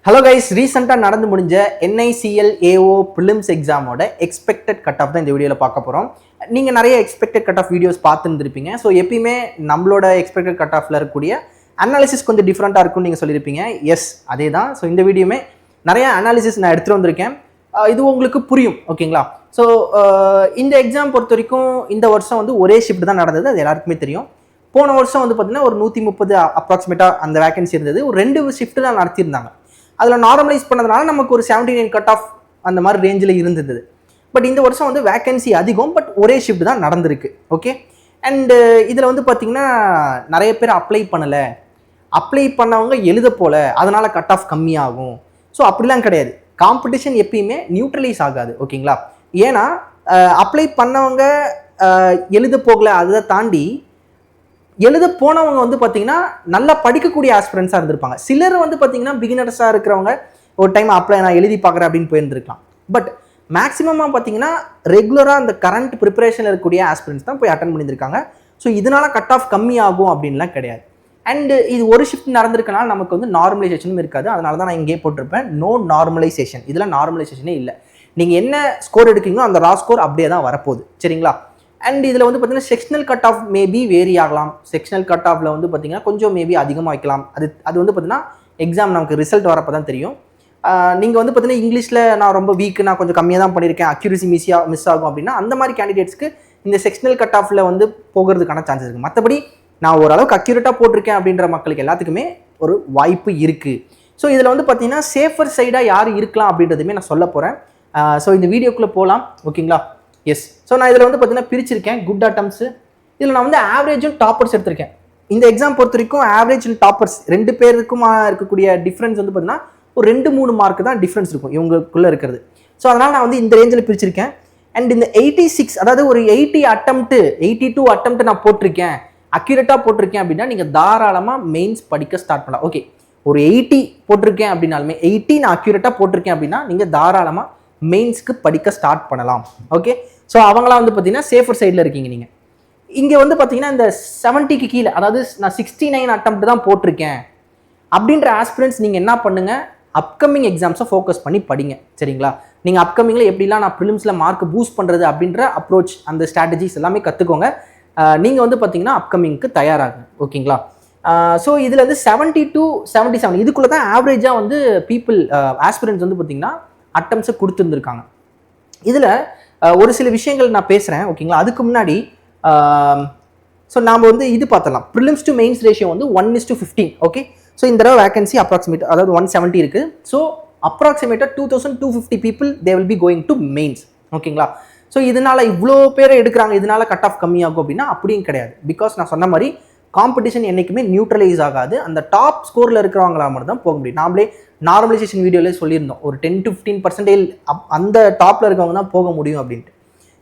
Hello guys, ரீசெண்டாக நடந்து முடிஞ்ச NICL AO ப்ரிலிம்ஸ் எக்ஸாமோட எக்ஸ்பெக்டட் கட் ஆஃப் தான் இந்த வீடியோவில் பார்க்க போகிறோம். நீங்கள் நிறைய எக்ஸ்பெக்டட் கட் ஆஃப் வீடியோஸ் பார்த்துருந்துருப்பீங்க. ஸோ எப்பயுமே நம்மளோட எக்ஸ்பெக்டட் கட் ஆஃபில் இருக்கக்கூடிய அனாலிசிஸ் கொஞ்சம் டிஃப்ரெண்ட்டாக இருக்கும்னு நீங்கள் சொல்லியிருப்பீங்க. எஸ், அதே தான். ஸோ இந்த வீடியோமே நிறைய அனாலிசிஸ் நான் எடுத்துகிட்டு வந்திருக்கேன். இது உங்களுக்கு புரியும், ஓகேங்களா? ஸோ இந்த எக்ஸாம் பொறுத்த வரைக்கும் இந்த வருஷம் வந்து ஒரே ஷிஃப்ட் தான் நடந்தது, அது எல்லாருக்குமே தெரியும். போன வருஷம் வந்து பார்த்தீங்கன்னா ஒரு 130 அப்ராக்சிமேட்டாக அந்த வேகன்சி இருந்தது. ஒரு 2 ஷிஃப்ட் தான் நடத்தியிருந்தாங்க. அதில் நார்மலைஸ் பண்ணதுனால நமக்கு ஒரு 79 கட் ஆஃப் அந்த மாதிரி ரேஞ்சில் இருந்தது. பட் இந்த வருஷம் வந்து வேகன்சி அதிகம், பட் ஒரே ஷிஃப்ட் தான் நடந்திருக்கு. ஓகே, அண்டு இதில் வந்து பார்த்திங்கன்னா நிறைய பேர் அப்ளை பண்ணலை, அப்ளை பண்ணவங்க எழுத போல, அதனால் கட் ஆஃப் கம்மியாகும். ஸோ அப்படிலாம் கிடையாது. காம்படிஷன் எப்பயுமே நியூட்ரலைஸ் ஆகாது, ஓகேங்களா? ஏன்னா அப்ளை பண்ணவங்க எழுத போகலை, அதை தாண்டி எழுத போனவங்க வந்து பார்த்தீங்கன்னா நல்லா படிக்கக்கூடிய ஆஸ்பிரன்ஸாக இருந்திருப்பாங்க. சிலர் வந்து பார்த்தீங்கன்னா பிகினர்ஸாக இருக்கிறவங்க ஒரு டைம் அப்ளை நான் எழுதி பார்க்குறேன் அப்படின்னு போயிருந்துருக்கலாம். பட் மேக்ஸிமமாக பார்த்தீங்கன்னா ரெகுலராக அந்த கரண்ட் ப்ரிப்பரேஷனில் இருக்கக்கூடிய ஆஸ்பிரன்ஸ் தான் போய் அட்டன் பண்ணியிருக்காங்க. ஸோ இதனால் கட் ஆஃப் கம்மி ஆகும் அப்படின்லாம் கிடையாது. அண்டு இது ஒரு ஷிஃப்ட் நடந்திருக்கனால நமக்கு வந்து நார்மலைசேஷனும் இருக்காது. அதனால தான் நான் இங்கே போட்டிருப்பேன் நோ நார்மலைசேஷன். இதில் நார்மலைசேஷனே இல்லை. நீங்கள் என்ன ஸ்கோர் எடுக்கிறீங்களோ அந்த ரா ஸ்கோர் அப்படியே தான் வரப்போகுது, சரிங்களா? அண்ட் இதில் வந்து பார்த்தீங்கன்னா sectional cut off maybe vary ஆகலாம். செக்ஷனல் கட் ஆஃபில் வந்து பார்த்தீங்கன்னா கொஞ்சம் மேபி அதிகமாக வைக்கலாம். அது வந்து பார்த்தீங்கன்னா எக்ஸாம் நமக்கு ரிசல்ட் வரப்போ தான் தெரியும். நீங்கள் வந்து பார்த்தீங்கன்னா இங்கிலீஷில் நான் ரொம்ப வீக்கு, நான் கொஞ்சம் கம்மியாக தான் பண்ணியிருக்கேன், அக்யூரசி மிஸ் ஆகும் அப்படின்னா அந்த மாதிரி கேண்டிடேட்ஸ்க்கு இந்த செக்ஷனல் கட் ஆஃபில் வந்து போகிறதுக்கான சான்சஸ் இருக்குது. மற்றபடி நான் ஓரளவுக்கு அக்யூரேட்டாக போட்டிருக்கேன் அப்படின்ற மக்களுக்கு எல்லாத்துக்குமே ஒரு வாய்ப்பு இருக்குது. ஸோ இதில் வந்து பார்த்தீங்கன்னா சேஃபர் சைடாக யார் இருக்கலாம் அப்படின்றதுமே நான் சொல்ல போகிறேன். ஸோ இந்த வீடியோக்குள்ளே போகலாம், ஓகேங்களா? எஸ். ஸோ நான் இதில் வந்து பார்த்தீங்கன்னா பிரிச்சிருக்கேன் குட் அட்டம்ஸு. இதில் நான் வந்து ஆவரேஜும் டாப்பர்ஸ் எடுத்திருக்கேன். இந்த எக்ஸாம் பொறுத்த வரைக்கும் ஆவரேஜ் அண்ட் டாப்பர்ஸ் 2 பேருக்குமா இருக்கக்கூடிய டிஃப்ரென்ஸ் வந்து பார்த்தீங்கன்னா ஒரு 2-3 மார்க் தான் டிஃப்ரென்ஸ் இருக்கும் இவங்களுக்குள்ளே இருக்கிறது. ஸோ அதனால் நான் வந்து இந்த ரேஞ்சில் பிரிச்சிருக்கேன். அண்ட் இந்த 86, அதாவது ஒரு 82 அட்டம்ப்ட் நான் போட்டிருக்கேன், அக்யூரேட்டாக போட்டிருக்கேன் அப்படின்னா நீங்கள் தாராளமாக மெயின்ஸ் படிக்க ஸ்டார்ட் பண்ணலாம். ஓகே, ஒரு 80 போட்டிருக்கேன் அப்படின்னாலுமே 80 நான் அக்யூரேட்டாக போட்டிருக்கேன் அப்படின்னா நீங்கள் தாராளமாக மெயின்ஸ்க்கு படிக்க ஸ்டார்ட் பண்ணலாம். ஓகே, ஸோ அவங்களாம் வந்து பார்த்தீங்கன்னா சேஃபர் சைடில் இருக்கீங்க. நீங்கள் இங்கே வந்து பார்த்தீங்கன்னா இந்த 70க்கு கீழே, அதாவது நான் 69 அட்டம்ப்ட் தான் போட்டிருக்கேன் அப்படின்ற ஆஸ்பிரன்ஸ் நீங்கள் என்ன பண்ணுங்கள், அப்கமிங் எக்ஸாம்ஸை ஃபோக்கஸ் பண்ணி படிங்க, சரிங்களா? நீங்கள் அப்கமிங்கில் எப்படிலாம் நான் ப்ரிலிம்ஸில் மார்க் பூஸ்ட் பண்ணுறது அப்படின்ற அப்ரோச், அந்த ஸ்ட்ராட்டஜிஸ் எல்லாமே கற்றுக்கோங்க. நீங்கள் வந்து பார்த்தீங்கன்னா அப்கமிங்க்கு தயாராகுங்க, ஓகேங்களா? ஸோ இதில் வந்து 70 to 77 இதுக்குள்ளே தான் ஆவரேஜாக வந்து பீப்புள் ஆஸ்பிரன்ஸ் வந்து பார்த்தீங்கன்னா அட்டம்ஸை கொடுத்துருந்துருக்காங்க. இதில் ஒரு சில விஷயங்கள் நான் பேசுகிறேன், ஓகேங்களா? அதுக்கு முன்னாடி ஸோ நாம் வந்து இது பார்த்துடலாம். ப்ரிலிம்ஸ் டு மெயின்ஸ் ரேஷியோ வந்து 1:15. ஓகே, ஸோ இந்த தடவை வேகன்சி அப்ராக்சிமேட், அதாவது 170 இருக்குது. ஸோ அப்ராக்சிமேட்டாக 2250 people they will be going to mains, ஓகேங்களா? ஸோ இதனால் இவ்வளோ பேரை எடுக்கிறாங்க, இதனால் கட் ஆஃப் கம்மியாகும் அப்படின்னா அப்படியும் கிடையாது. பிகாஸ் நான் சொன்ன மாதிரி காம்படிஷன் என்றைக்குமே நியூட்ரலைஸ் ஆகாது. அந்த டாப் ஸ்கோரில் இருக்கிறவங்களா மட்டும் தான் போக முடியும். நாமளே நார்மலைசேஷன் வீடியோவிலே சொல்லியிருந்தோம், ஒரு 10 to 15% அந்த டாப்பில் இருக்கவங்க தான் போக முடியும் அப்படின்ட்டு.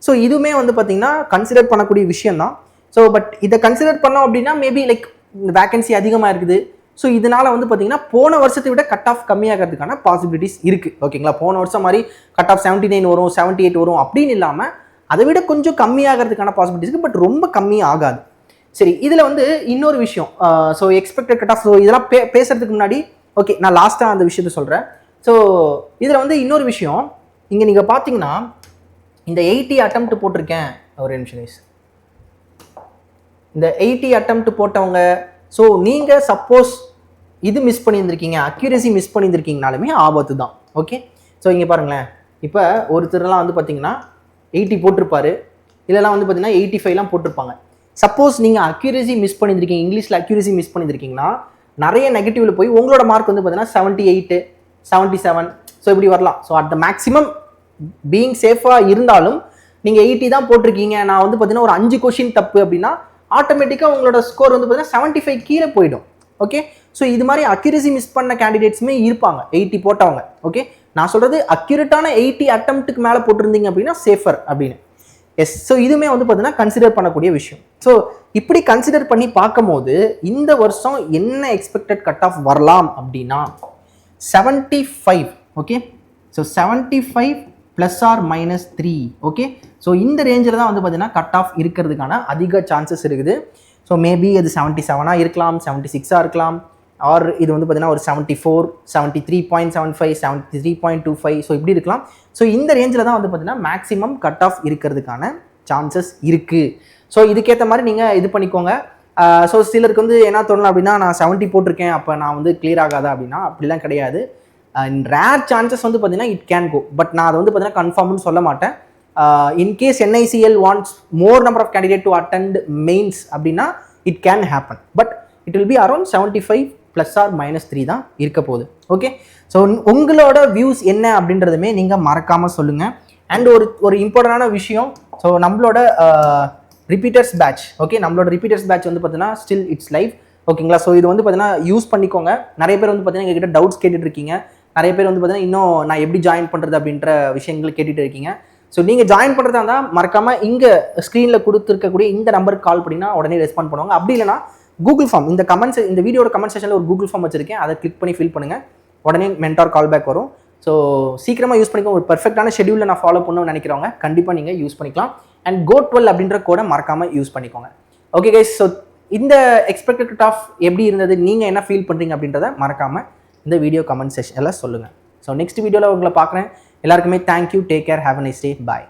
ஸோ இதுவுமே வந்து பார்த்தீங்கன்னா கன்சிடர் பண்ணக்கூடிய விஷயம் தான். ஸோ பட் இதை கன்சிடர் பண்ணோம் அப்படின்னா மேபி லைக் இந்த வேகன்சி அதிகமாக இருக்குது. ஸோ இதனால் வந்து பார்த்தீங்கன்னா போன வருஷத்தை விட கட் ஆஃப் கம்மியாகிறதுக்கான பாசிபிலிட்டிஸ் இருக்குது, ஓகேங்களா? போன வருஷம் மாதிரி கட் ஆஃப் 79 வரும், 78 வரும் அப்படின்னு இல்லாமல் அதை விட கொஞ்சம் கம்மியாகிறதுக்கான பாசிபிலிட்டிஸ் இருக்குது. பட் ரொம்ப கம்மியாக ஆகாது. சரி, இதில் வந்து இன்னொரு விஷயம், so expected cut of, so இதெல்லாம் பேசுறதுக்கு முன்னாடி ஓகே நான் லாஸ்ட்டாக அந்த விஷயத்த சொல்கிறேன். ஸோ இதில் வந்து இன்னொரு விஷயம், இங்கே நீங்கள் பார்த்தீங்கன்னா இந்த 80 அட்டம்ப்ட் போட்டிருக்கேன், ஒரு நிமிஷம் கைஸ். இந்த 80 அட்டம்ப்ட் போட்டவங்க, ஸோ நீங்கள் சப்போஸ் இது மிஸ் பண்ணியிருந்திருக்கீங்க, அக்யூரசி மிஸ் பண்ணியிருந்திருக்கீங்கனாலுமே ஆபத்து தான். ஓகே, ஸோ இங்கே பாருங்களேன், இப்போ ஒருத்தர்லாம் வந்து பார்த்தீங்கன்னா 80 போட்டிருப்பாரு, இல்லைலாம் வந்து பார்த்தீங்கன்னா 85லாம் போட்டிருப்பாங்க. சப்போஸ் நீங்கள் அக்யூரசி மிஸ் பண்ணியிருக்கீங்க, இங்கிலீஷில் அக்யூரசி மிஸ் பண்ணியிருக்கீங்கன்னா நிறைய நெகட்டிவில் போய் உங்களோட மார்க் வந்து பார்த்தீங்கன்னா 78, 77 ஸோ இப்படி வரலாம். So at the maximum being சேஃபாக இருந்தாலும் நீங்கள் 80 தான் போட்டிருக்கீங்க, நான் வந்து பார்த்தீங்கன்னா ஒரு 5 கொஷின் தப்பு அப்படின்னா ஆட்டோமேட்டிக்காக உங்களோட ஸ்கோர் வந்து பார்த்தீங்கன்னா 75 கீழே போயிடும். ஓகே, ஸோ இது மாதிரி அக்யூரசி மிஸ் பண்ண கேண்டிடேட்ஸுமே இருப்பாங்க, 80 போட்டவங்க. ஓகே, நான் சொல்கிறது அக்யூரேட்டான 80 அட்டம்ப்ட்டுக்கு மேலே போட்டிருந்தீங்க அப்படின்னா சேஃபர் அப்படின்னு. எஸ், ஸோ இதுவுமே வந்து பார்த்தீங்கன்னா கன்சிடர் பண்ணக்கூடிய விஷயம். ஸோ இப்படி கன்சிடர் பண்ணி பார்க்கும்போது இந்த வருஷம் என்ன எக்ஸ்பெக்டட் கட் ஆஃப் வரலாம் அப்படின்னா 75. Okay, so 75 +or-3. Okay, so இந்த ரேஞ்சில் தான் வந்து பார்த்தீங்கன்னா கட் ஆஃப் இருக்கிறதுக்கான அதிக சான்சஸ் இருக்குது. ஸோ மேபி அது 77 இருக்கலாம், 76 இருக்கலாம், ஆர் இது வந்து பார்த்தீங்கன்னா ஒரு 74, 73.75, 73.25, ஸோ இப்படி இருக்கலாம். ஸோ இந்த ரேஞ்சில் தான் வந்து பார்த்தீங்கன்னா மேக்ஸிமம் கட் ஆஃப் இருக்கிறதுக்கான சான்சஸ் இருக்குது. ஸோ இதுக்கேற்ற மாதிரி நீங்கள் இது பண்ணிக்கோங்க. ஸோ சிலருக்கு வந்து என்ன தோணலாம் அப்படின்னா, நான் 70 போட்டிருக்கேன், அப்போ நான் வந்து கிளியர் ஆகாதா அப்படின்னா அப்படிலாம் கிடையாது. ரேர் சான்சஸ் வந்து பார்த்தீங்கன்னா இட் கேன் கோ, பட் நான் அதை வந்து பார்த்தீங்கன்னா கன்ஃபார்ம்னு சொல்ல மாட்டேன். In case NICL wants more number of candidate to attend mains அப்படின்னா it can happen, but it will be around 75 +or-3 தான் இருக்க போகுது. ஓகே, ஸோ உங்களோட வியூஸ் என்ன அப்படின்றதுமே நீங்கள் மறக்காமல் சொல்லுங்கள். அண்ட் ஒரு இம்பார்ட்டண்டான விஷயம், ஸோ நம்மளோட ரிப்பீட்டர்ஸ் பேட்ச், ஓகே, நம்மளோட ரிப்பீட்டர்ஸ் பேட்ச் வந்து பார்த்தீங்கன்னா ஸ்டில் இட்ஸ் லைவ், ஓகேங்களா. ஸோ இது வந்து பார்த்தீங்கன்னா யூஸ் பண்ணிக்கோங்க. நிறைய பேர் வந்து பார்த்தீங்கன்னா எங்ககிட்ட டவுட்ஸ் கேட்டுட்டு இருக்கீங்க. நிறைய பேர் வந்து பார்த்தீங்கன்னா இன்னும் நான் எப்படி ஜாயின் பண்ணுறது அப்படின்ற விஷயங்கள் கேட்டுட்டு இருக்கீங்க. ஸோ நீங்கள் ஜாயின் பண்ணுறதா இருந்தால் மறக்காமல் இங்கே ஸ்க்ரீனில் கொடுத்துருக்கக்கூடிய இந்த நம்பருக்கு கால் பண்ணிங்கன்னா உடனே ரெஸ்பாண்ட் பண்ணுவாங்க. அப்படி இல்லைனா கூகுள் ஃபார்ம், இந்த வீடியோட கமெண்ட் செக்ஷனில் ஒரு கூகுள் ஃபார்ம் வச்சிருக்கேன், அதை கிளிக் பண்ணி ஃபில் பண்ணுங்கள், உடனே மென்டார் கால் பேக் வரும். ஸோ சீக்கிரமாக யூஸ் பண்ணிக்கோங்க. ஒரு பர்ஃபெக்டான ஷெடியூலில் நான் ஃபாலோ பண்ணணும்னு நினைக்கிறவங்க கண்டிப்பாக நீங்கள் யூஸ் பண்ணிக்கலாம். அண்ட் GO12 அப்படின்ற கோடை மறக்காமல் யூஸ் பண்ணிக்கோங்க. ஓகே கைஸ், ஸோ இந்த எக்ஸ்பெக்டட் கட் ஆஃப் எப்படி இருந்தது, நீங்கள் என்ன ஃபீல் பண்ணுறீங்க அப்படின்றத மறக்காமல் இந்த வீடியோ கமெண்ட் செக்ஷனில் சொல்லுங்கள். ஸோ நெக்ஸ்ட் வீடியோவில் உங்களை பார்க்குறேன். எல்லாருக்குமே thank you, take care, have a nice day, bye.